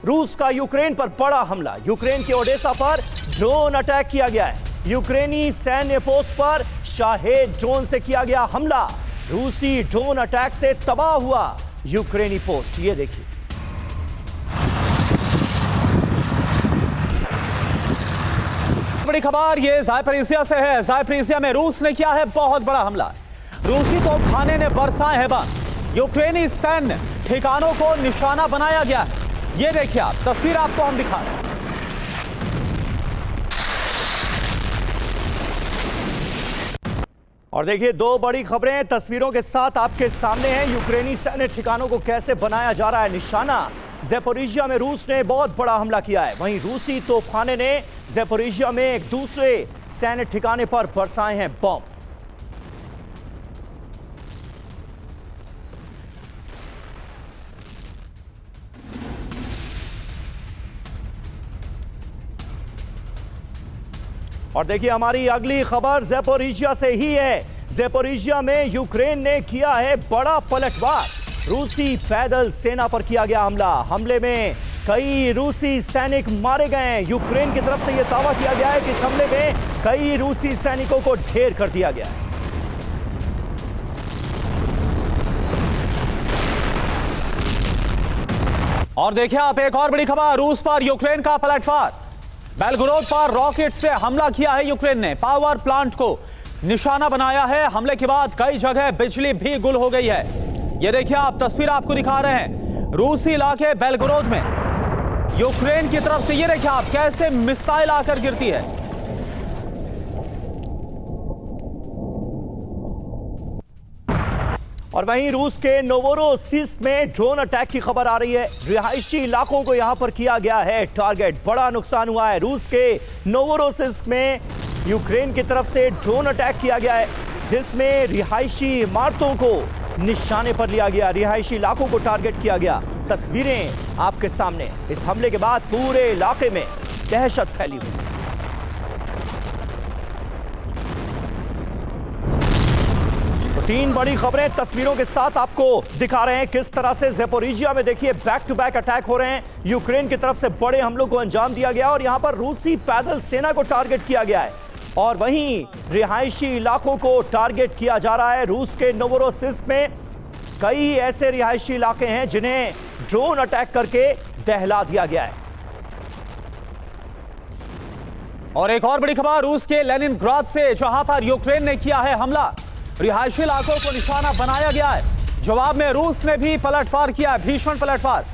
रूस का यूक्रेन पर बड़ा हमला। यूक्रेन के ओडेसा पर ड्रोन अटैक किया गया है। यूक्रेनी सैन्य पोस्ट पर शाहेद ड्रोन से किया गया हमला। रूसी ड्रोन अटैक से तबाह हुआ यूक्रेनी पोस्ट। ये देखिए, बड़ी खबर ये ज़ायपरिसिया से है। ज़ायपरिसिया में रूस ने किया है बहुत बड़ा हमला। रूसी तोपखाने ने बरसाए हैं बम। यूक्रेनी सैन्य ठिकानों को निशाना बनाया गया है। ये देखिए आप, तस्वीर आपको हम दिखा रहे हैं। और देखिए, दो बड़ी खबरें तस्वीरों के साथ आपके सामने हैं। यूक्रेनी सैन्य ठिकानों को कैसे बनाया जा रहा है निशाना। ज़ैपोरिजिया में रूस ने बहुत बड़ा हमला किया है। वहीं रूसी तोपखाने ने ज़ैपोरिजिया में एक दूसरे सैन्य ठिकाने पर बरसाए हैं बम। और देखिए, हमारी अगली खबर ज़ैपोरिजिया से ही है। ज़ैपोरिजिया में यूक्रेन ने किया है बड़ा पलटवार। रूसी पैदल सेना पर किया गया हमला। हमले में कई रूसी सैनिक मारे गए हैं। यूक्रेन की तरफ से यह दावा किया गया है कि इस हमले में कई रूसी सैनिकों को ढेर कर दिया गया है। और देखिए आप, एक और बड़ी खबर, रूस पर यूक्रेन का पलटवार। बेलगोरोद पर रॉकेट से हमला किया है यूक्रेन ने। पावर प्लांट को निशाना बनाया है। हमले के बाद कई जगह बिजली भी गुल हो गई है। ये देखिए आप, तस्वीर आपको दिखा रहे हैं रूसी इलाके बेलगोरोद में। यूक्रेन की तरफ से ये देखिए आप, कैसे मिसाइल आकर गिरती है। और वहीं रूस के नोवोरोसिस्क में ड्रोन अटैक की खबर आ रही है। रिहायशी इलाकों को यहां पर किया गया है टारगेट। बड़ा नुकसान हुआ है। रूस के नोवोरोसिस्क में यूक्रेन की तरफ से ड्रोन अटैक किया गया है, जिसमें रिहायशी इमारतों को निशाने पर लिया गया। रिहायशी इलाकों को टारगेट किया गया। तस्वीरें आपके सामने। इस हमले के बाद पूरे इलाके में दहशत फैली हुई। तीन बड़ी खबरें तस्वीरों के साथ आपको दिखा रहे हैं। किस तरह से ज़ैपोरिजिया में देखिए बैक टू बैक अटैक हो रहे हैं। यूक्रेन की तरफ से बड़े हमलों को अंजाम दिया गया और यहां पर रूसी पैदल सेना को टारगेट किया गया है। और वहीं रिहायशी इलाकों को टारगेट किया जा रहा है। रूस के नोवोरोसिस्क में कई ऐसे रिहायशी इलाके हैं जिन्हें ड्रोन अटैक करके दहला दिया गया है। और एक और बड़ी खबर, रूस के लेनिनग्राद से, जहां पर यूक्रेन ने किया है हमला। रिहायशी इलाकों को निशाना बनाया गया है। जवाब में रूस ने भी पलटवार किया है, भीषण पलटवार।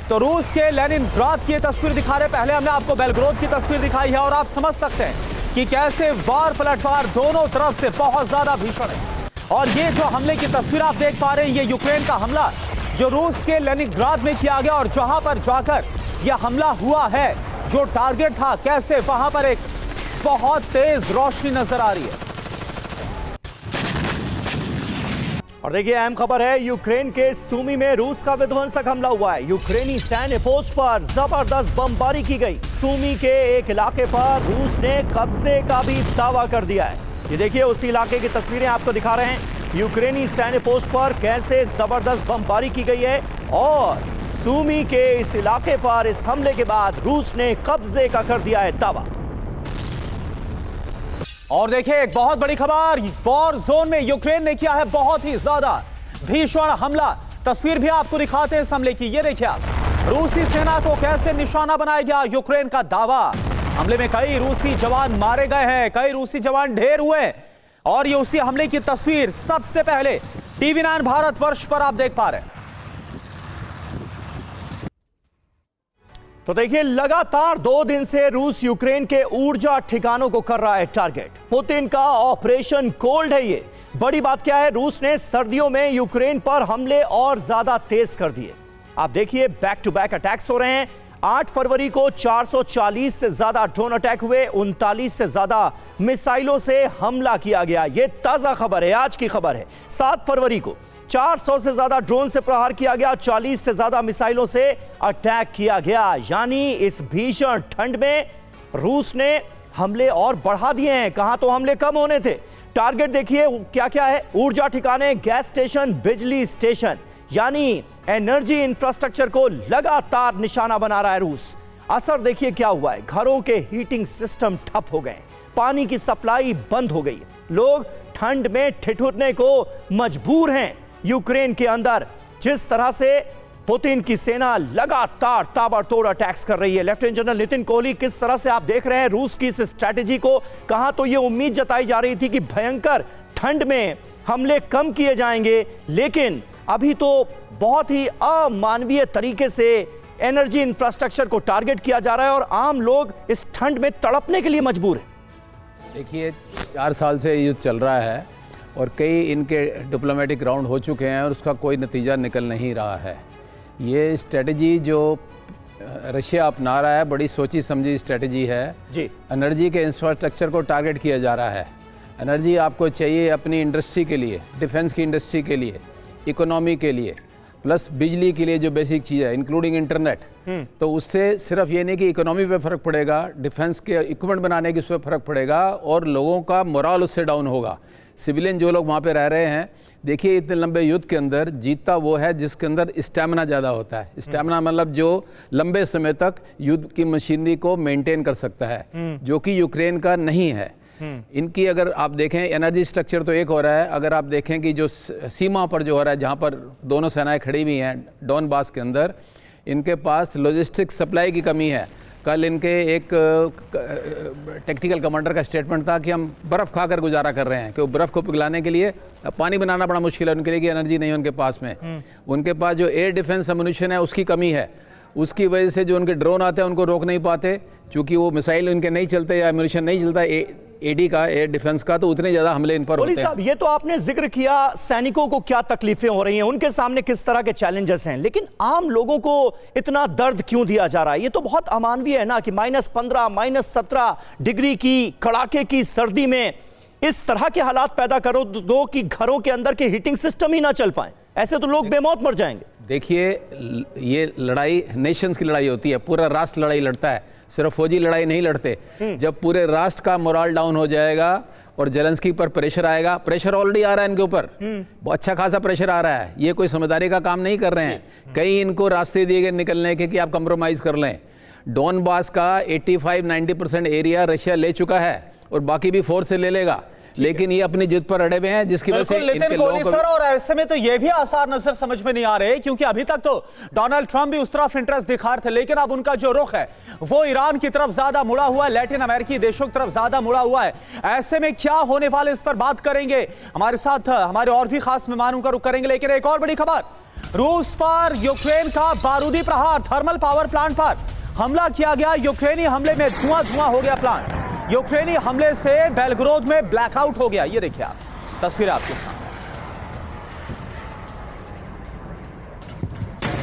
तो रूस के लेनिनग्राद की तस्वीर दिखा रहे। पहले हमने आपको बेलग्रोद की तस्वीर दिखाई है और आप समझ सकते हैं कि कैसे वार पलटवार दोनों तरफ से बहुत ज्यादा भीषण है। और ये जो हमले की तस्वीर आप देख पा रहे हैं, ये यूक्रेन का हमला जो रूस के लेनिनग्राद में किया गया। और जहां पर जाकर यह हमला हुआ है, जो टारगेट था, कैसे वहां पर एक बहुत तेज रोशनी नजर आ रही है। और देखिए, अहम खबर है, यूक्रेन के सूमी में रूस का विध्वंसक हमला हुआ है। यूक्रेनी सैन्य पोस्ट पर जबरदस्त बमबारी की गई। सूमी के एक इलाके पर रूस ने कब्जे का भी दावा कर दिया है। ये देखिए, उसी इलाके की तस्वीरें आपको दिखा रहे हैं। यूक्रेनी सैन्य पोस्ट पर कैसे जबरदस्त बमबारी की गई है। और सूमी के इस इलाके पर इस हमले के बाद रूस ने कब्जे का कर दिया है दावा। और देखिए, एक बहुत बड़ी खबर, वॉर जोन में यूक्रेन ने किया है बहुत ही ज्यादा भीषण हमला। तस्वीर भी आपको दिखाते हैं इस हमले की। ये देखिए आप, रूसी सेना को कैसे निशाना बनाया गया। यूक्रेन का दावा, हमले में कई रूसी जवान मारे गए हैं, कई रूसी जवान ढेर हुए। और ये उसी हमले की तस्वीर सबसे पहले TV9 भारतवर्ष पर आप देख पा रहे हैं। तो देखिए, लगातार 2 दिन से रूस यूक्रेन के ऊर्जा ठिकानों को कर रहा है टारगेट। पुतिन का ऑपरेशन कोल्ड है ये। बड़ी बात क्या है, रूस ने सर्दियों में यूक्रेन पर हमले और ज्यादा तेज कर दिए। आप देखिए, बैक टू बैक अटैक्स हो रहे हैं। 8 फरवरी को 440 से ज्यादा ड्रोन अटैक हुए। 39 से ज्यादा मिसाइलों से हमला किया गया। यह ताजा खबर है, आज की खबर है। 7 फरवरी को 400 से ज्यादा ड्रोन से प्रहार किया गया। 40 से ज्यादा मिसाइलों से अटैक किया गया। यानी इस भीषण ठंड में रूस ने हमले और बढ़ा दिए हैं। कहां तो हमले कम होने थे। टारगेट देखिए क्या क्या है, ऊर्जा ठिकाने, गैस स्टेशन, बिजली स्टेशन, यानी एनर्जी इंफ्रास्ट्रक्चर को लगातार निशाना बना रहा है रूस। असर देखिए क्या हुआ है, घरों के हीटिंग सिस्टम ठप हो गए, पानी की सप्लाई बंद हो गई, लोग ठंड में ठिठुरने को मजबूर हैं। यूक्रेन के अंदर जिस तरह से पुतिन की सेना लगातार ताबड़तोड़ अटैक्स कर रही है, लेफ्टिनेंट जनरल नितिन कोहली, किस तरह से आप देख रहे हैं रूस की इस स्ट्रैटेजी को? कहां तो यह उम्मीद जताई जा रही थी कि भयंकर ठंड में हमले कम किए जाएंगे, लेकिन अभी तो बहुत ही अमानवीय तरीके से एनर्जी इंफ्रास्ट्रक्चर को टारगेट किया जा रहा है और आम लोग इस ठंड में तड़पने के लिए मजबूर हैं। देखिए 4 साल से युद्ध चल रहा है और कई इनके डिप्लोमेटिक राउंड हो चुके हैं और उसका कोई नतीजा निकल नहीं रहा है। ये स्ट्रेटजी जो रशिया अपना रहा है बड़ी सोची समझी स्ट्रेटजी है जी। एनर्जी के इंफ्रास्ट्रक्चर को टारगेट किया जा रहा है। एनर्जी आपको चाहिए अपनी इंडस्ट्री के लिए, डिफेंस की इंडस्ट्री के लिए, इकोनॉमी के लिए, प्लस बिजली के लिए जो बेसिक चीज़ है इंक्लूडिंग इंटरनेट। तो उससे सिर्फ ये नहीं कि इकोनॉमी पे फ़र्क पड़ेगा, डिफेंस के इक्विपमेंट बनाने की उस पर फ़र्क पड़ेगा और लोगों का मोराल उससे डाउन होगा। सिविलियन जो लोग वहाँ पे रह रहे हैं, देखिए इतने लंबे युद्ध के अंदर जीतता वो है जिसके अंदर स्टैमिना ज़्यादा होता है। स्टैमिना मतलब जो लंबे समय तक युद्ध की मशीनरी को मेंटेन कर सकता है, जो कि यूक्रेन का नहीं है। इनकी अगर आप देखें एनर्जी स्ट्रक्चर तो एक हो रहा है, अगर आप देखें कि जो सीमा पर जो हो रहा है जहाँ पर दोनों सेनाएं खड़ी हुई हैं डॉनबास के अंदर, इनके पास लॉजिस्टिक सप्लाई की कमी है। कल इनके एक टेक्निकल कमांडर का स्टेटमेंट था कि हम बर्फ़ खाकर गुजारा कर रहे हैं, कि वो बर्फ़ को पिघलाने के लिए पानी बनाना बड़ा मुश्किल है उनके लिए, कि एनर्जी नहीं है उनके पास में। उनके पास जो एयर डिफेंस एमुनिशन है उसकी कमी है, उसकी वजह से जो उनके ड्रोन आते हैं उनको रोक नहीं पाते, चूँकि वो मिसाइल उनके नहीं चलते या एमुनिशन नहीं चलता एडी का, एयर डिफेंस का, तो उतने ज़्यादा हमले इन पर होते हैं। साहब, ये तो आपने जिक्र किया सैनिकों को क्या तकलीफें हो रही हैं, उनके सामने किस तरह के चैलेंजेस हैं, लेकिन आम लोगों को इतना दर्द क्यों दिया जा रहा है? ये तो बहुत अमानवीय है ना कि -15, -17 डिग्री की कड़ाके की सर्दी में इस तरह के हालात पैदा करो दो कि घरों के अंदर के हीटिंग सिस्टम ही ना चल पाए। ऐसे तो लोग बेमौत मर जाएंगे। देखिए ये लड़ाई नेशंस की लड़ाई होती है, पूरा राष्ट्र लड़ाई लड़ता है, सिर्फ फौजी लड़ाई नहीं लड़ते। जब पूरे राष्ट्र का मोराल डाउन हो जाएगा और जेलेंस्की पर प्रेशर आएगा, प्रेशर ऑलरेडी आ रहा है इनके ऊपर, बहुत अच्छा खासा प्रेशर आ रहा है, ये कोई समझदारी का काम नहीं कर रहे हैं। कई इनको रास्ते दिए गए निकलने के कि आप कंप्रोमाइज़ कर लें। डॉनबास का 85-90% एरिया रशिया ले चुका है और बाकी भी फोर्स से ले लेगा, लेकिन ये अपनी जिद पर अड़े हुए हैं, जिसकी वजह से नितिन कोहली सर, और ऐसे में तो ये भी आसार नजर समझ में नहीं आ रहे, क्योंकि अभी तक तो डोनाल्ड ट्रंप भी उस तरफ इंटरेस्ट दिखा रहे थे, लेकिन अब उनका जो रुख है वो ईरान की तरफ ज्यादा मुड़ा हुआ है, लैटिन अमेरिकी देशों की तरफ ज्यादा मुड़ा हुआ है। ऐसे में क्या होने वाले, इस पर बात करेंगे। हमारे साथ हमारे और भी खास मेहमानों का रुख करेंगे, लेकिन एक और बड़ी खबर, रूस पर यूक्रेन का बारूदी प्रहार, थर्मल पावर प्लांट पर हमला किया गया। यूक्रेनी हमले में धुआं हो गया प्लांट। यूक्रेनी हमले से बेलग्रोद में ब्लैकआउट हो गया। ये देखिए आप, तस्वीर आपके सामने।